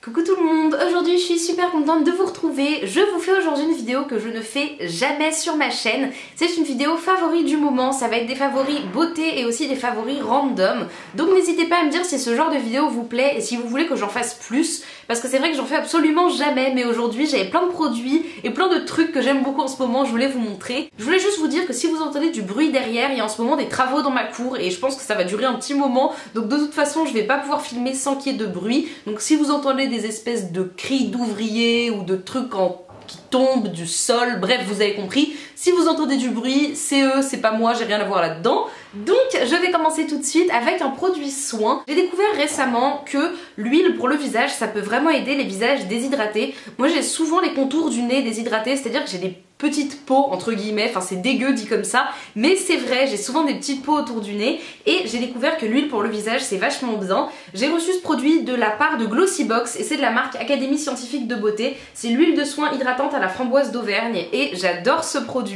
Coucou tout le monde, aujourd'hui je suis super contente de vous retrouver. Je vous fais aujourd'hui une vidéo que je ne fais jamais sur ma chaîne. C'est une vidéo favori du moment, ça va être des favoris beauté et aussi des favoris random. Donc n'hésitez pas à me dire si ce genre de vidéo vous plaît et si vous voulez que j'en fasse plus. Parce que c'est vrai que j'en fais absolument jamais, mais aujourd'hui j'avais plein de produits et plein de trucs que j'aime beaucoup en ce moment, je voulais vous montrer. Je voulais juste vous dire que si vous entendez du bruit derrière, il y a en ce moment des travaux dans ma cour et je pense que ça va durer un petit moment. Donc de toute façon je vais pas pouvoir filmer sans qu'il y ait de bruit. Donc si vous entendez des espèces de cris d'ouvriers ou de trucs qui tombent du sol, bref vous avez compris. Si vous entendez du bruit, c'est eux, c'est pas moi, j'ai rien à voir là-dedans. Donc je vais commencer tout de suite avec un produit soin. J'ai découvert récemment que l'huile pour le visage, ça peut vraiment aider les visages déshydratés. Moi j'ai souvent les contours du nez déshydratés, c'est-à-dire que j'ai des petites peaux entre guillemets, enfin c'est dégueu dit comme ça, mais c'est vrai, j'ai souvent des petites peaux autour du nez et j'ai découvert que l'huile pour le visage c'est vachement bien. J'ai reçu ce produit de la part de Glossybox et c'est de la marque Académie Scientifique de Beauté. C'est l'huile de soin hydratante à la framboise d'Auvergne et j'adore ce produit.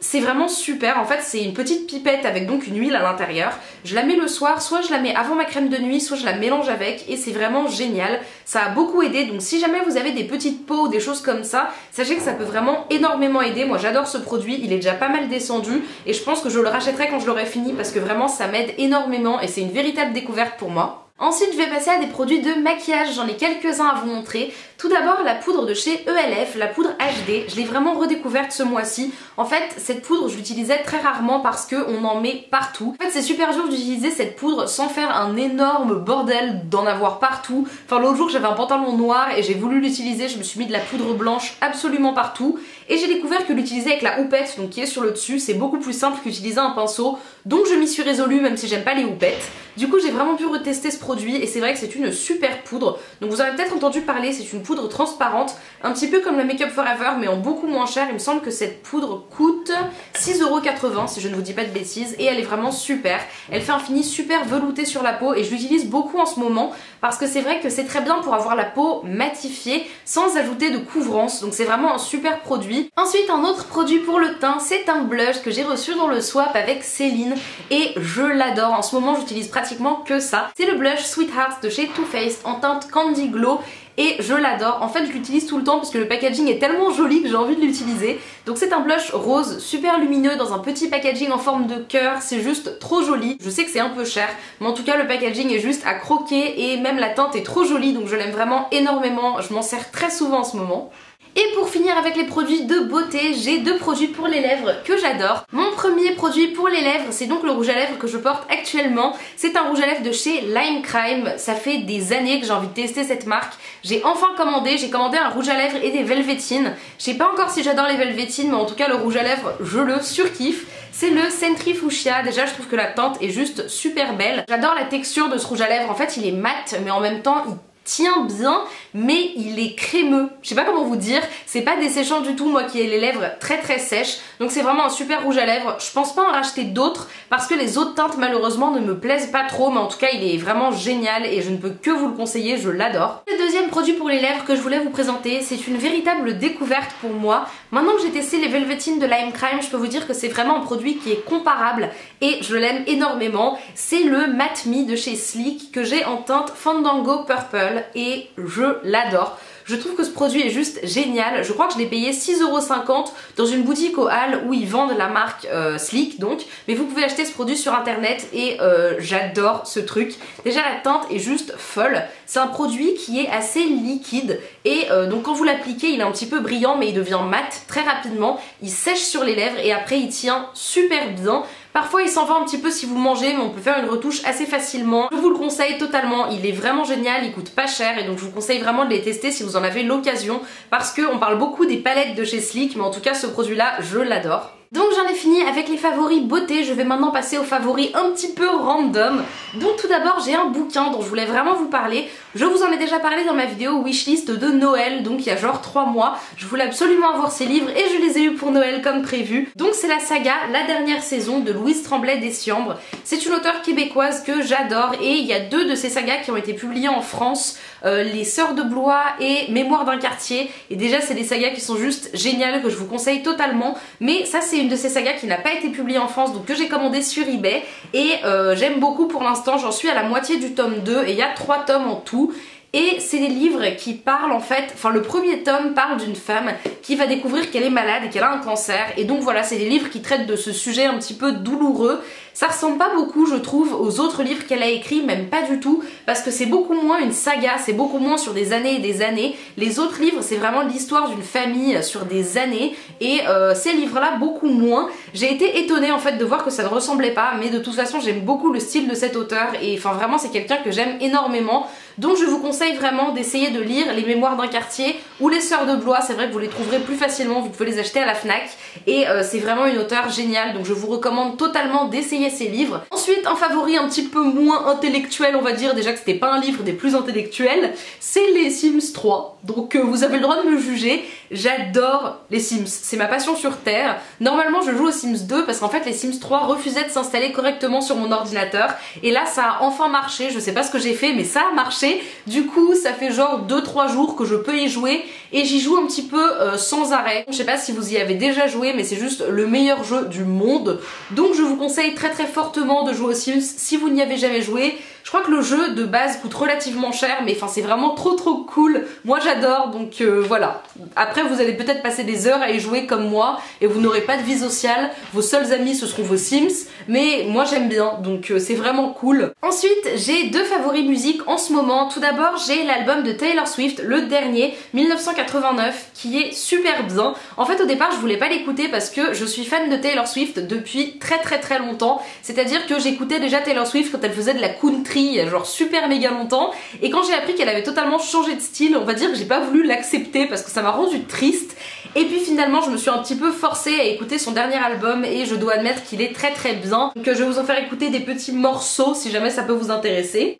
C'est vraiment super, en fait c'est une petite pipette avec donc une huile à l'intérieur. Je la mets le soir, soit je la mets avant ma crème de nuit, soit je la mélange avec et c'est vraiment génial. Ça a beaucoup aidé, donc si jamais vous avez des petites peaux ou des choses comme ça, sachez que ça peut vraiment énormément aider. Moi j'adore ce produit, il est déjà pas mal descendu et je pense que je le rachèterai quand je l'aurai fini parce que vraiment ça m'aide énormément et c'est une véritable découverte pour moi. Ensuite je vais passer à des produits de maquillage, j'en ai quelques-uns à vous montrer. Tout d'abord la poudre de chez ELF, la poudre HD, je l'ai vraiment redécouverte ce mois-ci. En fait cette poudre je l'utilisais très rarement parce qu'on en met partout. En fait c'est super dur d'utiliser cette poudre sans faire un énorme bordel d'en avoir partout. Enfin l'autre jour j'avais un pantalon noir et j'ai voulu l'utiliser, je me suis mis de la poudre blanche absolument partout. Et j'ai découvert que l'utiliser avec la houppette, donc qui est sur le dessus, c'est beaucoup plus simple qu'utiliser un pinceau. Donc je m'y suis résolue même si j'aime pas les houpettes. Du coup j'ai vraiment pu retester ce produit et c'est vrai que c'est une super poudre. Donc vous avez peut-être entendu parler, c'est une poudre transparente, un petit peu comme la Make Up Forever mais en beaucoup moins cher. Il me semble que cette poudre coûte 6,80€ si je ne vous dis pas de bêtises et elle est vraiment super. Elle fait un fini super velouté sur la peau et je l'utilise beaucoup en ce moment parce que c'est vrai que c'est très bien pour avoir la peau matifiée sans ajouter de couvrance. Donc c'est vraiment un super produit. Ensuite un autre produit pour le teint, c'est un blush que j'ai reçu dans le swap avec Céline et je l'adore. En ce moment j'utilise pratiquement que ça. C'est le blush Sweetheart de chez Too Faced en teinte Candy Glow. Et je l'adore, en fait je l'utilise tout le temps parce que le packaging est tellement joli que j'ai envie de l'utiliser. Donc c'est un blush rose super lumineux dans un petit packaging en forme de cœur, c'est juste trop joli. Je sais que c'est un peu cher, mais en tout cas le packaging est juste à croquer et même la teinte est trop jolie donc je l'aime vraiment énormément, je m'en sers très souvent en ce moment. Et pour finir avec les produits de beauté, j'ai deux produits pour les lèvres que j'adore. Mon premier produit pour les lèvres, c'est donc le rouge à lèvres que je porte actuellement. C'est un rouge à lèvres de chez Lime Crime. Ça fait des années que j'ai envie de tester cette marque. J'ai enfin commandé, un rouge à lèvres et des velvetines. Je sais pas encore si j'adore les velvetines, mais en tout cas le rouge à lèvres, je le surkiffe. C'est le Centri Fuchsia. Déjà je trouve que la teinte est juste super belle. J'adore la texture de ce rouge à lèvres. En fait il est mat, mais en même temps il tient bien, mais il est crémeux. Je sais pas comment vous dire, c'est pas desséchant du tout, moi qui ai les lèvres très très sèches. Donc c'est vraiment un super rouge à lèvres. Je pense pas en racheter d'autres parce que les autres teintes malheureusement ne me plaisent pas trop, mais en tout cas il est vraiment génial et je ne peux que vous le conseiller, je l'adore. Le deuxième produit pour les lèvres que je voulais vous présenter, c'est une véritable découverte pour moi. Maintenant que j'ai testé les velvetines de Lime Crime, je peux vous dire que c'est vraiment un produit qui est comparable et je l'aime énormément. C'est le Matte Me de chez Sleek que j'ai en teinte Fandango Purple et je l'adore. Je trouve que ce produit est juste génial. Je crois que je l'ai payé 6,50€ dans une boutique au Halles où ils vendent la marque Sleek donc. Mais vous pouvez acheter ce produit sur internet et j'adore ce truc. Déjà la teinte est juste folle. C'est un produit qui est assez liquide et donc quand vous l'appliquez il est un petit peu brillant mais il devient mat très rapidement. Il sèche sur les lèvres et après il tient super bien. Parfois il s'en va un petit peu si vous mangez mais on peut faire une retouche assez facilement. Je vous le conseille totalement, il est vraiment génial, il coûte pas cher et donc je vous conseille vraiment de les tester si vous en avez l'occasion parce qu'on parle beaucoup des palettes de chez Sleek mais en tout cas ce produit là je l'adore. Donc j'en ai fini avec les favoris beauté, je vais maintenant passer aux favoris un petit peu random. Donc tout d'abord j'ai un bouquin dont je voulais vraiment vous parler. Je vous en ai déjà parlé dans ma vidéo wishlist de Noël, donc il y a genre 3 mois. Je voulais absolument avoir ces livres et je les ai eus pour Noël comme prévu. Donc c'est la saga La Dernière Saison de Louise Tremblay Desciambre. C'est une auteure québécoise que j'adore et il y a 2 de ces sagas qui ont été publiées en France. Les Sœurs de Blois et Mémoire d'un quartier. Et déjà c'est des sagas qui sont juste géniales que je vous conseille totalement. Mais ça c'est une de ces sagas qui n'a pas été publiée en France donc que j'ai commandé sur eBay. Et j'aime beaucoup pour l'instant, j'en suis à la moitié du tome 2 et il y a 3 tomes en tout. et c'est des livres qui parlent en fait, enfin le premier tome parle d'une femme qui va découvrir qu'elle est malade et qu'elle a un cancer, et donc voilà, c'est des livres qui traitent de ce sujet un petit peu douloureux. Ça ressemble pas beaucoup, je trouve, aux autres livres qu'elle a écrits, même pas du tout, parce que c'est beaucoup moins une saga, c'est beaucoup moins sur des années et des années. Les autres livres, c'est vraiment l'histoire d'une famille sur des années, et ces livres-là, beaucoup moins. J'ai été étonnée en fait de voir que ça ne ressemblait pas, mais de toute façon, j'aime beaucoup le style de cet auteur, et enfin vraiment, c'est quelqu'un que j'aime énormément. Donc je vous conseille vraiment d'essayer de lire Les Mémoires d'un quartier ou Les Sœurs de Blois. C'est vrai que vous les trouverez plus facilement, vous pouvez les acheter à la Fnac, et c'est vraiment une auteure géniale, donc je vous recommande totalement d'essayer ces livres. Ensuite, un favori un petit peu moins intellectuel, on va dire, déjà que c'était pas un livre des plus intellectuels, c'est les Sims 3. Donc vous avez le droit de me juger, j'adore les Sims, c'est ma passion sur terre. Normalement je joue aux Sims 2 parce qu'en fait les Sims 3 refusaient de s'installer correctement sur mon ordinateur, et là ça a enfin marché, je sais pas ce que j'ai fait mais ça a marché. Du coup ça fait genre 2-3 jours que je peux y jouer, et j'y joue un petit peu sans arrêt. Je sais pas si vous y avez déjà joué, mais c'est juste le meilleur jeu du monde, donc je vous conseille très fortement de jouer aux Sims si vous n'y avez jamais joué. Je crois que le jeu de base coûte relativement cher, mais enfin c'est vraiment trop cool. Moi j'adore, donc voilà. Après vous allez peut-être passer des heures à y jouer comme moi, et vous n'aurez pas de vie sociale, vos seuls amis ce seront vos Sims, mais moi j'aime bien, donc c'est vraiment cool. Ensuite j'ai deux favoris musique en ce moment. Tout d'abord j'ai l'album de Taylor Swift, le dernier, 1989, qui est super bien. En fait au départ je voulais pas l'écouter parce que je suis fan de Taylor Swift depuis très longtemps, c'est-à-dire que j'écoutais déjà Taylor Swift quand elle faisait de la country genre super méga longtemps, et quand j'ai appris qu'elle avait totalement changé de style, on va dire que j'ai pas voulu l'accepter parce que ça m'a rendu triste, et puis finalement je me suis un petit peu forcée à écouter son dernier album, et je dois admettre qu'il est très bien, donc je vais vous en faire écouter des petits morceaux si jamais ça peut vous intéresser.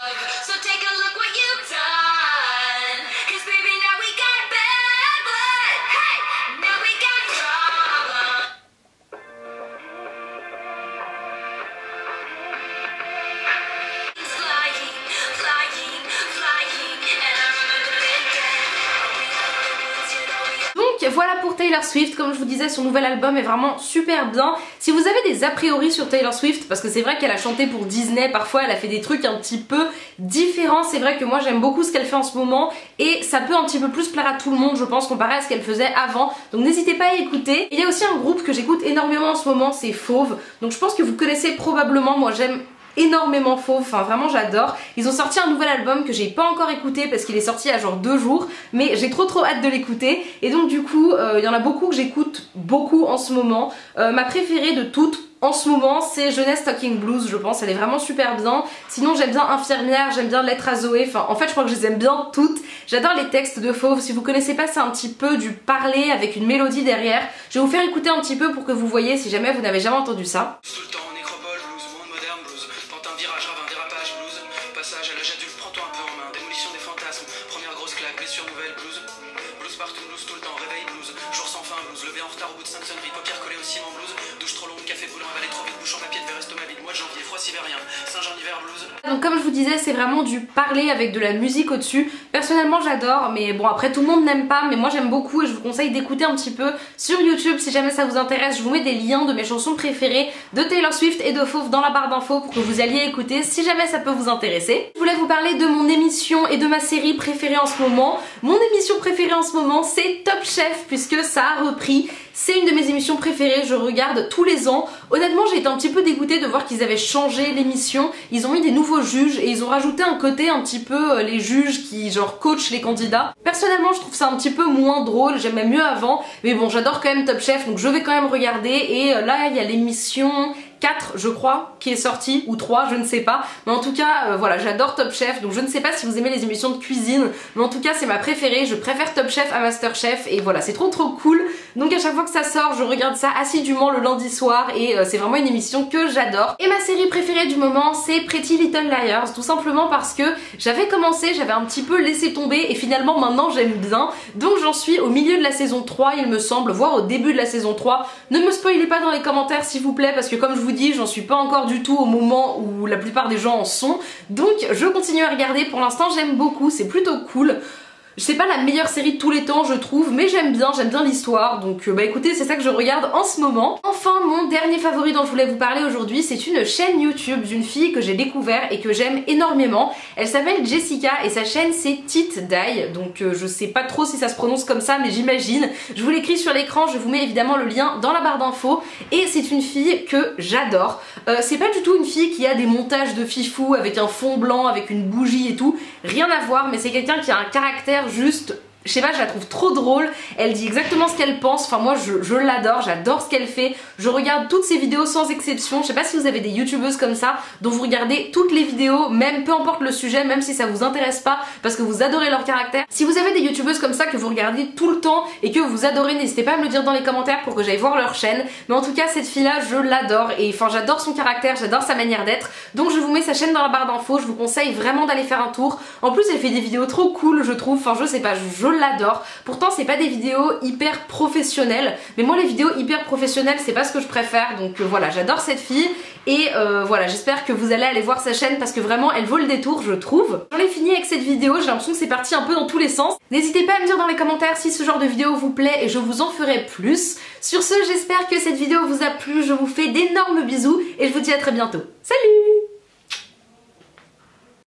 Voilà pour Taylor Swift. Comme je vous disais, son nouvel album est vraiment super bien. Si vous avez des a priori sur Taylor Swift, parce que c'est vrai qu'elle a chanté pour Disney, parfois elle a fait des trucs un petit peu différents, c'est vrai que moi j'aime beaucoup ce qu'elle fait en ce moment, et ça peut un petit peu plus plaire à tout le monde je pense comparé à ce qu'elle faisait avant, donc n'hésitez pas à écouter. Il y a aussi un groupe que j'écoute énormément en ce moment, c'est Fauve, donc je pense que vous connaissez probablement. Moi j'aime énormément Fauve, enfin vraiment j'adore. Ils ont sorti un nouvel album que j'ai pas encore écouté parce qu'il est sorti il y a genre 2 jours, mais j'ai trop hâte de l'écouter, et donc du coup il y en a beaucoup que j'écoute beaucoup en ce moment. Ma préférée de toutes en ce moment c'est Jeunesse Talking Blues, je pense, elle est vraiment super bien. Sinon j'aime bien Infirmière, j'aime bien Lettre à Zoé, enfin en fait je crois que je les aime bien toutes. J'adore les textes de Fauve, si vous connaissez pas c'est un petit peu du parler avec une mélodie derrière. Je vais vous faire écouter un petit peu pour que vous voyez si jamais vous n'avez jamais entendu ça. Passage à l'âge adulte, prends-toi un peu en main. Démolition des fantasmes, première grosse claque, blessure nouvelle, blues. Blues partout, blues tout le temps, réveil blues. Jour sans fin, blues. Levé en retard au bout de 5 sonneries, paupières collées au ciment, blues. Douche trop longue, café brûlant, avalé trop vite, bouche en papier de verre, estomac vide. Mois de janvier, froid sibérien, Saint-Jean hiver, blues. Donc comme je vous disais, c'est vraiment du parler avec de la musique au-dessus. Personnellement j'adore, mais bon après tout le monde n'aime pas, mais moi j'aime beaucoup, et je vous conseille d'écouter un petit peu sur YouTube si jamais ça vous intéresse. Je vous mets des liens de mes chansons préférées de Taylor Swift et de Fauve dans la barre d'infos pour que vous alliez écouter si jamais ça peut vous intéresser. Je voulais vous parler de mon émission et de ma série préférée en ce moment. Mon émission préférée en ce moment c'est Top Chef, puisque ça a repris. C'est une de mes émissions préférées, je regarde tous les ans. Honnêtement j'ai été un petit peu dégoûtée de voir qu'ils avaient changé l'émission. Ils ont mis des nouveaux juges et ils ont rajouté un côté un petit peu les juges qui genre coachent les candidats. Personnellement je trouve ça un petit peu moins drôle, j'aimais mieux avant, mais bon j'adore quand même Top Chef, donc je vais quand même regarder. Et là il y a l'émission 4 je crois qui est sortie, ou 3 je ne sais pas, mais en tout cas voilà, j'adore Top Chef, donc je ne sais pas si vous aimez les émissions de cuisine, mais en tout cas c'est ma préférée. Je préfère Top Chef à Master Chef, et voilà, c'est trop cool. Donc à chaque fois que ça sort je regarde ça assidûment le lundi soir, et c'est vraiment une émission que j'adore. Et ma série préférée du moment c'est Pretty Little Liars, tout simplement parce que j'avais commencé, j'avais un petit peu laissé tomber, et finalement maintenant j'aime bien. Donc j'en suis au milieu de la saison 3 il me semble, voire au début de la saison 3. Ne me spoilez pas dans les commentaires s'il vous plaît, parce que comme je vous dis j'en suis pas encore du tout au moment où la plupart des gens en sont, donc je continue à regarder. Pour l'instant j'aime beaucoup, c'est plutôt cool. C'est pas la meilleure série de tous les temps je trouve, mais j'aime bien l'histoire, donc bah écoutez, c'est ça que je regarde en ce moment. Enfin, mon dernier favori dont je voulais vous parler aujourd'hui, c'est une chaîne YouTube d'une fille que j'ai découvert et que j'aime énormément. Elle s'appelle Jessica et sa chaîne c'est Tit Die, donc je sais pas trop si ça se prononce comme ça, mais j'imagine. Je vous l'écris sur l'écran, je vous mets évidemment le lien dans la barre d'infos, et c'est une fille que j'adore. C'est pas du tout une fille qui a des montages de fifou avec un fond blanc, avec une bougie et tout, rien à voir, mais c'est quelqu'un qui a un caractère juste, je sais pas, je la trouve trop drôle, elle dit exactement ce qu'elle pense, enfin moi je l'adore, j'adore ce qu'elle fait, je regarde toutes ses vidéos sans exception. Je sais pas si vous avez des youtubeuses comme ça, dont vous regardez toutes les vidéos, même peu importe le sujet, même si ça vous intéresse pas, parce que vous adorez leur caractère. Si vous avez des youtubeuses comme ça que vous regardez tout le temps et que vous adorez, n'hésitez pas à me le dire dans les commentaires pour que j'aille voir leur chaîne, mais en tout cas cette fille là je l'adore, et enfin j'adore son caractère, j'adore sa manière d'être, donc je vous mets sa chaîne dans la barre d'infos, je vous conseille vraiment d'aller faire un tour. En plus elle fait des vidéos trop cool je trouve, enfin je sais pas, je l'adore. Pourtant c'est pas des vidéos hyper professionnelles, mais moi les vidéos hyper professionnelles c'est pas ce que je préfère, donc voilà, j'adore cette fille, et voilà, j'espère que vous allez aller voir sa chaîne parce que vraiment elle vaut le détour je trouve. J'en ai fini avec cette vidéo, j'ai l'impression que c'est parti un peu dans tous les sens. N'hésitez pas à me dire dans les commentaires si ce genre de vidéo vous plaît et je vous en ferai plus. Sur ce, j'espère que cette vidéo vous a plu, je vous fais d'énormes bisous et je vous dis à très bientôt. Salut!